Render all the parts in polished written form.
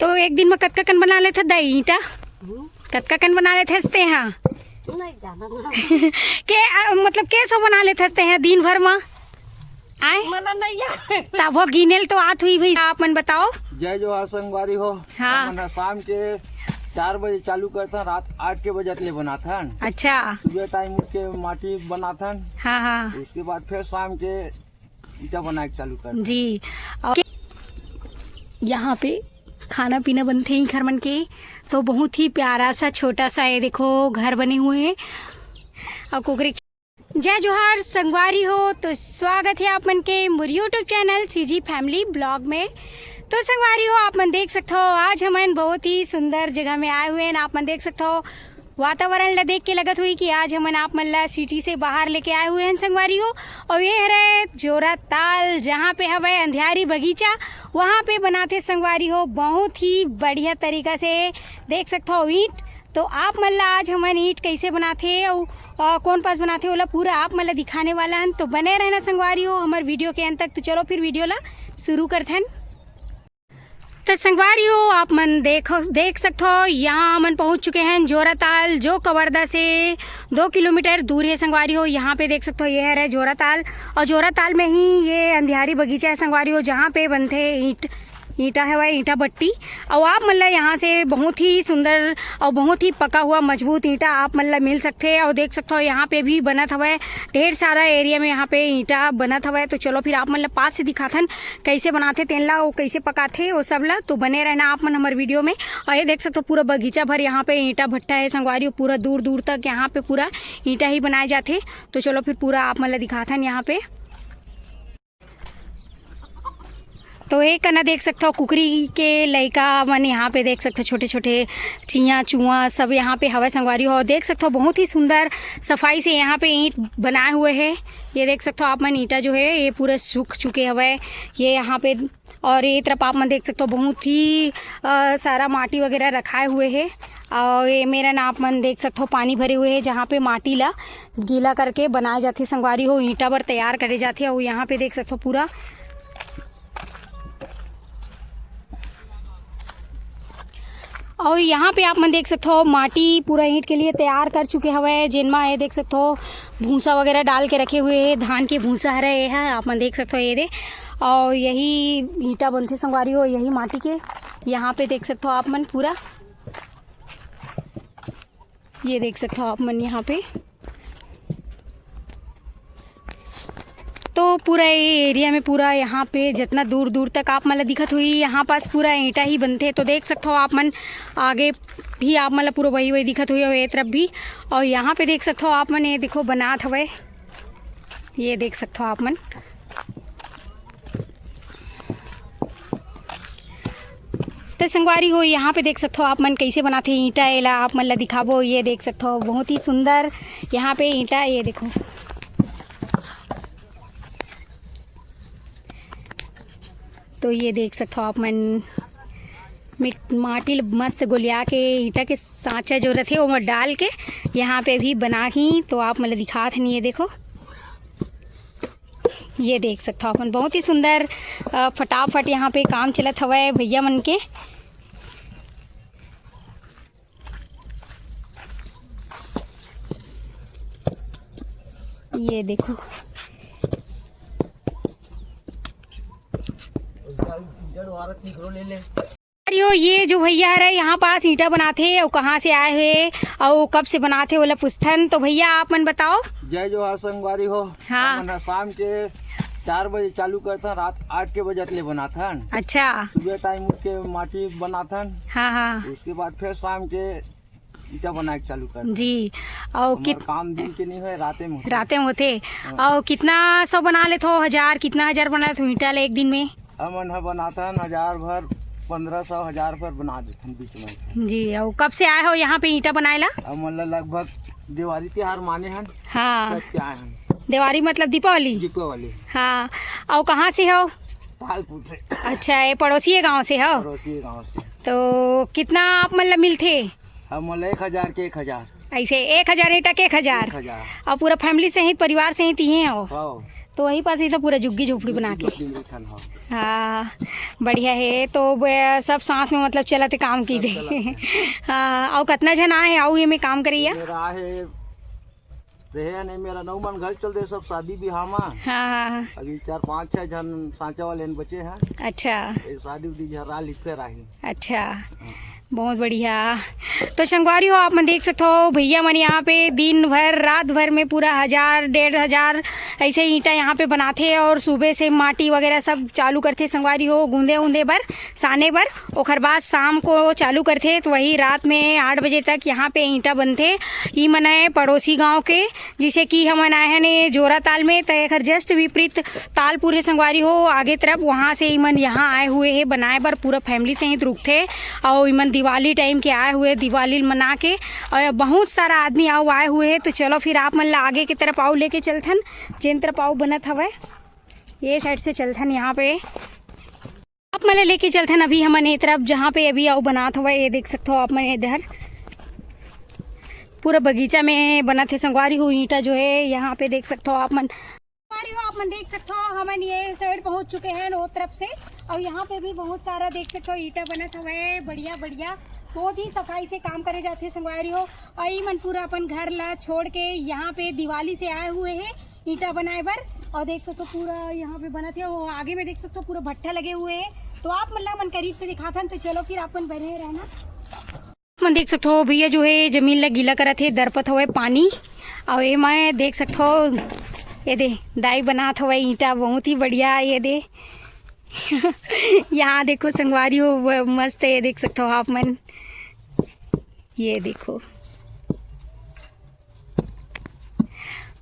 तो एक दिन में कतका कन बना लेते दही ईटा, कतका कन बना लेते हंसते हैं नहीं जाना के मतलब कैसे बना लेते हंसते हैं दिन भर में आए मला नहीं यार। तब वो गिनेल तो आत हुई भाई आप मन बताओ। जय जोहार संगवारी हो। हाँ। हमन शाम के 4 बजे चालू करता, रात 8 के बजे ले बनाथन। अच्छा। सुबह टाइम उठ के माटी बनाथन। हाँ हाँ उसके बाद फिर शाम के ईटा बना के चालू कर जी। और यहाँ पे खाना पीना बनते हैं घर मन के, तो बहुत ही प्यारा सा छोटा सा ये देखो घर बने हुए हैं। और कुकरी जय जोहार संगवारी हो, तो स्वागत है आप मन के मोर YouTube channel CG family blog में। तो संगवारी हो आप मन देख सकते हो आज हमन बहुत ही सुंदर जगह में आए हुए हैं। आप मन देख सकते हो वातावरण ला देख के लगत हुई कि आज हमन आप मन ला सिटी से बाहर लेके आए हुए हैं संगवारी हो। और ये है जोरा ताल, जहाँ पे हवे अंधियारी बगीचा, वहाँ पे बनाते संगवारी हो बहुत ही बढ़िया तरीका से। देख सकते हो ईंट, तो आप मन ला आज हमन ईंट कैसे बनाते और कौन पास बनाते ओला पूरा आप मन ला दिखाने वाला हन। तो बने रहना संगवारी हो हमारे वीडियो के अंत तक। तो चलो फिर वीडियो ला शुरू करते हैं। तो संगवारी हो आप मन देख सकते हो यहाँ हमन पहुँच चुके हैं जोरा ताल, जो कवर्धा से 2 किलोमीटर दूर है संगवारी हो। यहाँ पे देख सकते हो ये है जोरा ताल, और जोरा ताल में ही ये अंधियारी बगीचा है संगवारी हो, जहाँ पे बनते ईंटा है वह ईंटा भट्टी। और आप मतलब यहाँ से बहुत ही सुंदर और बहुत ही पका हुआ मजबूत ईंटा आप मतलब मिल सकते हैं। और देख सकते हो यहाँ पे भी बनत हवा है, ढेर सारा एरिया में यहाँ पे ईंटा बनत हवा है। तो चलो फिर आप मतलब पास से दिखाथन कैसे बनाते तेनला और कैसे पकाते वो सब ला। तो बने रहना आप मन हमारे वीडियो में। और ये देख सकते हो पूरा बगीचा भर यहाँ पे ईंटा भट्टा है संगवारी, पूरा दूर दूर तक यहाँ पे पूरा ईंटा ही बनाए जाते। तो चलो फिर पूरा आप मतलब दिखाथन यहाँ पे। तो एक ना देख सकते हो कुकरी के लइका मन यहाँ पे देख सकते हो, छोटे छोटे चियाँ चुआ सब यहाँ पे हवा संगवारी हो। देख सकते हो बहुत ही सुंदर सफाई से यहाँ पे ईंट बनाए हुए हैं। ये देख सकते हो आप मन ईंटा जो है ये पूरे सूख चुके हवे ये यहाँ पे। और ये तरफ आप मन देख सकते हो बहुत ही सारा माटी वगैरह रखाए हुए है। और ये मेरा ना आप मन देख सकते हो पानी भरे हुए है, जहाँ पे माटी ला गीला करके बनाए जाते संगवारी हो, ईंटा पर तैयार करे जाते। और यहाँ पे देख सकते हो पूरा और यहाँ पे आप मन देख सकते हो माटी पूरा ईंट के लिए तैयार कर चुके हवे, जिनमा ये देख सकते हो भूसा वगैरह डाल के रखे हुए हैं, धान के भूसा है ये है आप मन देख सकते हो ये दे। और यही ईंटा बनते संगवारी हो यही माटी के। यहाँ पे देख सकते हो आप मन पूरा ये देख सकते हो आप मन यहाँ पे। तो पूरा ये एरिया में पूरा यहाँ पे जितना दूर दूर तक आप मतलब दिखत हुई यहाँ पास पूरा ईंटा ही बनते। तो देख सकते हो आप मन आगे भी आप मतलब पूरा वही दिखत हुई और ये तरफ भी। और यहाँ पे देख सकते हो आप मन ये देखो बनात हवे, ये देख सकते हो आप मन। तो संगवारी हो यहाँ पे देख सकते हो आप मन कैसे बनाते ईंटा एला आप मन ला दिखाबो। ये देख सकते हो बहुत ही सुंदर यहाँ पे ईंटा, ये देखो तो ये देख सकते हो आप मन माटी मस्त गोलिया के ईंटा के सांचा जो रहते वो में डाल के यहाँ पे भी बना ही। तो आप मतलब दिखात नहीं, ये देखो ये देख सकते हो अपन बहुत ही सुंदर फटाफट यहाँ पे काम चलत हवा है भैया मन के। ये देखो ये जो भैया है यहाँ पास ईंटा बनाते और कहाँ से आए हुए और कब से बनाते बोला पुस्तन। तो भैया आप मन बताओ। जय जोहार संगवारी हो। हाँ। हमन शाम के 4 बजे चालू करता, रात 8 के बजे ले बनाथन। अच्छा। सुबह टाइम उठ के माटी बनाथन। हाँ हाँ उसके बाद फिर शाम के ईटा बना के चालू कर जी। और काम दिन के नहीं है, राते में होते। और कितना सौ बना ले तो कितना हजार बना ले तो ईंटा ले एक दिन में? हमन बनाथन 1000 भर 1500 1000 भर बना देथन बीच में जी। और कब से आए हो यहाँ पे ईंटा बनाएला? हमन लगभग दिवाली त्योहार माने हन। हाँ तब क्या है दिवाली मतलब दीपावली। दीपावली। हाँ। और कहाँ से हो? तालपुर से। अच्छा ये पड़ोसी गांव से हो? पड़ोसी गांव से। तो कितना आप मतलब मिलते? हम 1000 के 1000 ऐसे 1000 ईंटा के 1000 और पूरा फैमिली सहित परिवार सहित ही हो? तो वही पास ही तो पूरा झुग्गी झोपड़ी बना के। ठन हो हाँ बढ़िया है। तो सब साथ में मतलब चलते काम की दे। हाँ और कितना जन आए आओ ये में काम करिए। मेरा है रहे नहीं, मेरा 9 मन घर चल दे सब शादी बिहाव में। हाँ अभी 4-5-6 जन सांचा वाले बचे हैं। अच्छा एक शादी उदी झरा लिखते रही। अच्छा बहुत बढ़िया। तो संगवारी हो आप मन देख सकते हो भैया मन यहाँ पे दिन भर रात भर में पूरा 1000-1500 ऐसे ईंटा यहाँ पे बनाते और सुबह से माटी वगैरह सब चालू करते संगवारी हो गूंदे ऊंदे बर साने बर। ओखर बाद शाम को चालू करते तो वही रात में 8 बजे तक यहाँ पे ईंटा बनते। ई मन है पड़ोसी गाँव के, जिसे कि हम आए हैं जोरा ताल में। तो एक जस्ट विपरीत तालपुर है संगवारी हो आगे तरफ, वहाँ से ईमन यहाँ आए हुए है बनाए बर पूरा फैमिली सहित रुकते। और ईमन दिवाली टाइम के आए हुए दिवाली मना के, और बहुत सारा आदमी आओ आए हुए हैं। तो चलो फिर आप मन ला आगे की तरफ आओ लेके चलथन, जिन तरफ आओ बनत हवे ये साइड से चलथन। यहाँ पे आप मन लेके चलथन अभी हमन ये तरफ जहाँ पे अभी आओ बनात हवे। ये देख सकते हो आप मन इधर पूरा बगीचा में बना थे संगवारी हो ईंटा जो है यहाँ पे देख सकते हो आप मन। आप मन देख सकते हो हमन ये साइड पहुंच चुके हैं वो तरफ से, और यहाँ पे भी बहुत सारा देख सकते हो ईंटा बनत हवे बढ़िया बढ़िया। बहुत ही सफाई से काम करे जाते संगवारी हो। और ई मन पूरा अपन घर ला छोड़ के यहाँ पे दिवाली से आए हुए हैं ईंटा बनाए बर। और देख सकते हो पूरा यहाँ पे बना थे, वो आगे में देख सकते हो पूरा भट्ठा लगे हुए हैं। तो आप मन करीब से दिखाथन। तो चलो फिर अपन बने रहना। मन देख सकते हो भैया जो है जमीन ला गीला करा थे, दरपत हुए पानी। और ये मैं देख सकते हो ये दे दाई बनात हुआ ईंटा बहुत ही बढ़िया। ये दे यहाँ देखो संगवारी हो मस्त है, ये देख सकते हो आप मन। ये देखो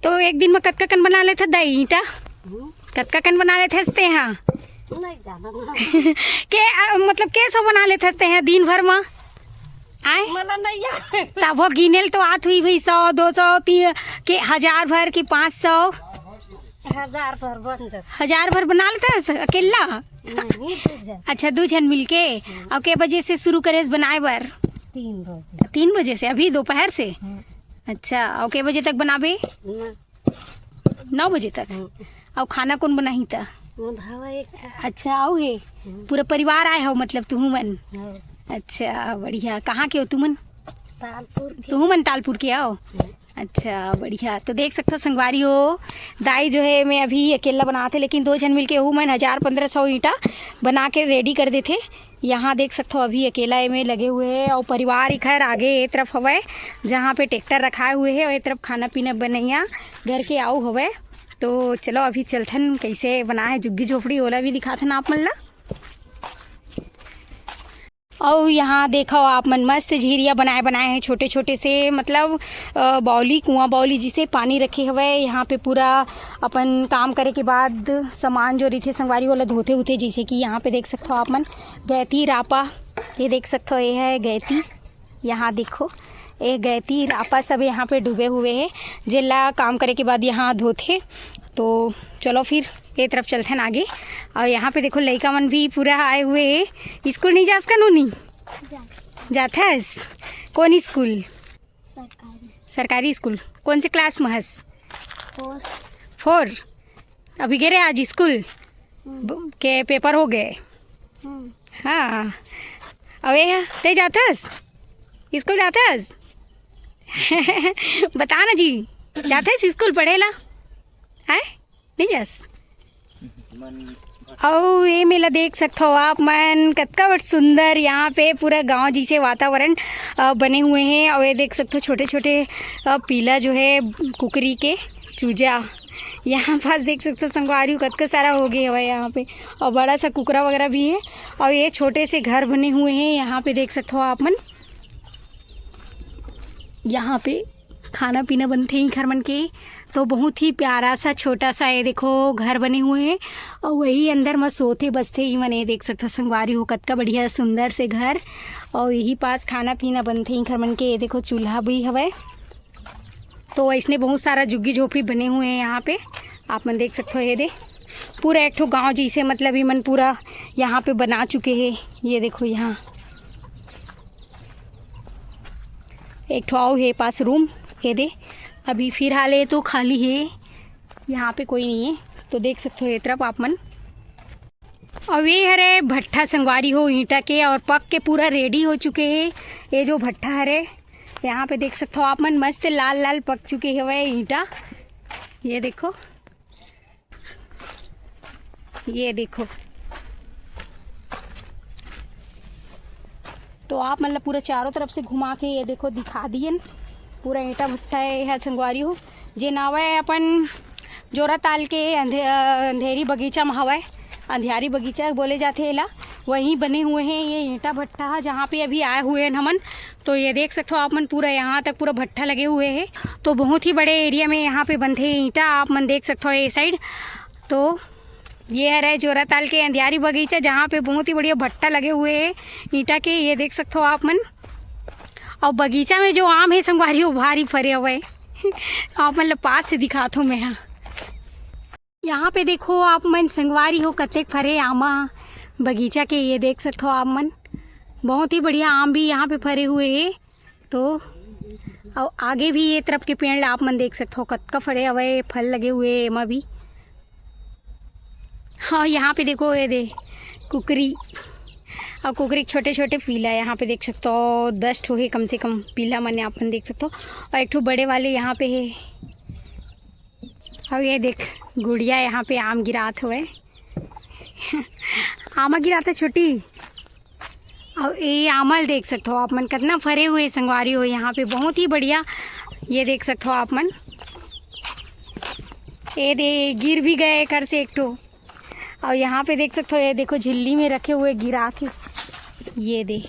तो एक दिन में कतका कन बना लेते दाई ईंटा, कतका कन बना लेते हंसते हैं। नहीं जाना ना। के मतलब कैसे बना लेते हंसते हैं दिन भर में आए मला नहीं यार। तब वो गिनेल तो आत हुई भाई 100 200 3 के 1000 भर की 500 1000 पर बन जा। 1000 भर बना लेता है अकेला। नहीं तुझे अच्छा 2 जन मिलके। और के बजे से शुरू करे बनाए बर? 3 बजे। 3 बजे से अभी दोपहर से। अच्छा और के बजे तक बनाबे? 9 बजे तक। और खाना कौन बनाही था? अच्छा आओ है पूरा परिवार आए हो मतलब तुम मन? अच्छा बढ़िया। कहाँ के हो तुम मन? तालपुर के। तुम मन तालपुर के आओ? अच्छा बढ़िया। तो देख सकते संगवारी हो दाई जो है मैं अभी अकेला बनाते, लेकिन 2 जन मिलके हूँ मैं 1000-1500 ईंटा बना के रेडी कर देते। यहाँ देख सकते हो अभी अकेला में लगे हुए हैं। और परिवार इधर आगे ये तरफ हवे जहाँ पे ट्रैक्टर रखाए हुए है, और ये तरफ खाना पीना बनैया घर के आओ हवे। तो चलो अभी चलथन कैसे बना है झुग्गी झोपड़ी ओला भी दिखाथन आप मन ला। और यहाँ देखो आप मन मस्त झीरिया बनाए हैं छोटे छोटे से, मतलब बाउली कुआं बाउली जिसे पानी रखे हुए। यहाँ पे पूरा अपन काम करे के बाद सामान जो रही थे संगवारी वाला धोते हुए, जैसे कि यहाँ पे देख सकते हो आप मन गैती रापा, ये देख सकते हो ये है गैती। यहाँ देखो ये गैती रापा सब यहाँ पे डूबे हुए हैं जिला काम करे के बाद यहाँ धोते। तो चलो फिर ये तरफ चलते हैं आगे। और यहाँ पे देखो लड़का मन भी पूरा आए हुए हैं। स्कूल नहीं जास का नूनी जाता है? कौन स्कूल? सरकारी स्कूल। कौन से क्लास में हस? 4। अभी गए रहे आज स्कूल के पेपर हो गए? हाँ अब ये ते जातस स्कूल जातस? बता ना जी जाते स्कूल पढ़ेला है नहीं जास? और ये मेला देख सकते हो आप मन कतका बड़ सुंदर यहाँ पे पूरा गांव जैसे वातावरण बने हुए हैं। और ये देख सकते हो छोटे छोटे पीला जो है कुकरी के चूजा यहाँ पास देख सकते हो संगवारी कतका सारा हो गया है यहाँ पे। और बड़ा सा कुकरा वगैरह भी है। और ये छोटे से घर बने हुए हैं यहाँ पे देख सकते हो आप मन। यहाँ पे खाना पीना बनते हैं घर मन के। तो बहुत ही प्यारा सा छोटा सा ये देखो घर बने हुए हैं, और वही अंदर में सोते बसते ही मैंने देख सकता संगवारी हो कतका बढ़िया सुंदर से घर। और यही पास खाना पीना बनते हैं घर मन के। ये देखो चूल्हा भी हवे। तो इसने बहुत सारा झुग्गी झोपड़ी बने हुए हैं यहाँ पे आप मन देख सकते हो। ये दे पूरा एक ठो गाँव जैसे मतलब ये मन पूरा यहाँ पे बना चुके हैं। ये देखो यहाँ एक ठो आओ है पास रूम। ये दे अभी फिलहाल ये तो खाली है, यहाँ पे कोई नहीं है। तो देख सकते हो ये तरफ आप मन। और ये हरे भट्ठा संगवारी हो ईंटा के, और पक के पूरा रेडी हो चुके हैं। ये जो भट्ठा हरे यहाँ पे देख सकते हो आप मन, मस्त लाल लाल पक चुके हैं ईंटा। ये देखो, ये देखो। तो आप मतलब पूरा चारों तरफ से घुमा के ये देखो दिखा दिए पूरा ईंटा भट्ठा है संगवारी हो। जे नावा है अपन जोरा ताल के अंधेरी बगीचा में हवा है, अंधियारी बगीचा बोले जाते हैं, वहीं बने हुए हैं ये ईंटा भट्ठा जहाँ पे अभी आए हुए हैं हमन। तो ये देख सकते हो आप मन, पूरा यहाँ तक पूरा भट्ठा लगे हुए हैं। तो बहुत ही बड़े एरिया में यहाँ पे बनते हैं ईंटा, आप मन देख सकते हो ये साइड। तो ये है जोरा ताल के अंधियारी बगीचा जहाँ पे बहुत ही बढ़िया भट्टा लगे हुए हैं ईंटा के, ये देख सकते हो आप मन। और बगीचा में जो आम है संगवारी हो भारी फरे हुए आप मतलब पास से दिखाता हूँ मैं। यहाँ पे देखो आप मन संगवारी हो कतेक फरे आमा बगीचा के, ये देख सकते हो आप मन। बहुत ही बढ़िया आम भी यहाँ पे फरे हुए हैं। तो और आगे भी ये तरफ के पेड़ आप मन देख सकते हो कतका फरे हुए फल लगे हुए हैं एमा भी। हाँ यहाँ पे देखो ये दे कुकरी, और कुकरी छोटे छोटे पीला यहाँ पे देख सकते हो 10 ठो है कम से कम पीला मैंने आप देख सकते हो। और एक ठो बड़े वाले यहाँ पे है। और ये देख गुड़िया यहाँ पे आम गिरात हुए आमा गिराता छोटी। और ये आमल देख सकते हो आप मन कितना फरे हुए संगवारी हो यहाँ पे, बहुत ही बढ़िया। ये देख सकते हो आप मन, ये दे गिर भी गए कर से एक ठो। और यहाँ पे देख सकते हो ये देखो झिल्ली में रखे हुए गिरा के, ये दे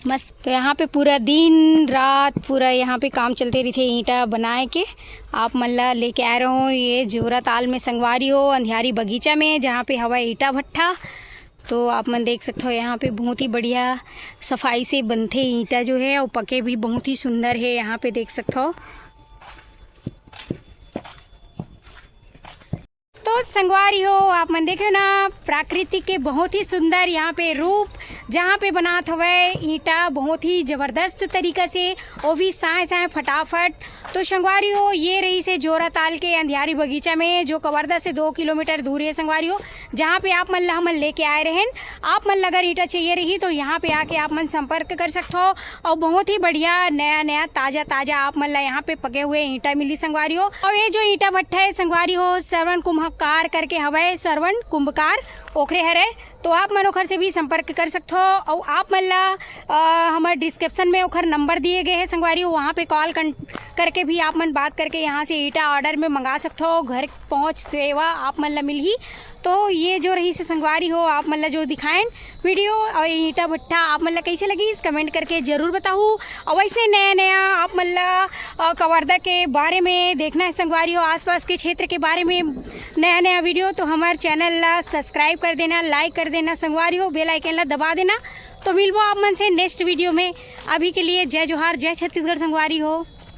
मस्त। तो यहाँ पे पूरा दिन रात पूरा यहाँ पे काम चलते रही थे ईंटा बनाए के। आप मल्ला लेके आ रहे हो ये जोरा ताल में संगवारी हो अंधियारी बगीचा में जहाँ पे हवा ईंटा भट्ठा। तो आप मन देख सकते हो यहाँ पे बहुत ही बढ़िया सफाई से बनते ईंटा जो है, और पके भी बहुत ही सुंदर है यहाँ पे देख सकते हो। तो संगवारी हो आप मन देखो ना प्राकृतिक के बहुत ही सुंदर यहाँ पे रूप जहाँ पे बनात हवे ईंटा बहुत ही ज़बरदस्त तरीक़ा से, वो भी साए साए फटाफट। तो संगवारी हो ये रही से जोरा ताल के अंधियारी बगीचा में जो कवर्धा से 2 किलोमीटर दूर है संगवारी हो, जहाँ पे आप मन हमन लेके आए रहें। आप मन अगर ईंटा चाहिए रही तो यहाँ पे आके आप मन संपर्क कर सकते हो, और बहुत ही बढ़िया नया नया ताज़ा ताज़ा आप मन यहाँ पे पके हुए ईंटा मिली संगवारी हो। और ये जो ईंटा भट्ठा है संगवारी हो श्रवण कुंभकार करके हवाए, श्रवण कुंभकार ओखरे हरे। तो आप मन ओखर से भी संपर्क कर सकते हो, और आप मन हमारे डिस्क्रिप्शन में ओखर नंबर दिए गए हैं संगवारी हो, वहाँ पे कॉल करके भी आप मन बात करके यहाँ से ईंटा ऑर्डर में मंगा सकते हो। घर पहुँच सेवा आप मन मिल ही। तो ये जो रही से संगवारी हो आप मन जो दिखाएं वीडियो और ईंटा भट्ठा आप मन कैसे लगी इस कमेंट करके ज़रूर बताऊँ। और वैसे नया नया आप मन कवर्धा के बारे में देखना है संगवारी हो, आसपास के क्षेत्र के बारे में नया नया वीडियो, तो हमारे चैनल ला सब्सक्राइब कर देना, लाइक कर देना संगवारी हो, बेल आइकन ला दबा देना। तो मिलबो आप मन से नेक्स्ट वीडियो में। अभी के लिए जय जोहार, जय छत्तीसगढ़ संगवारी हो।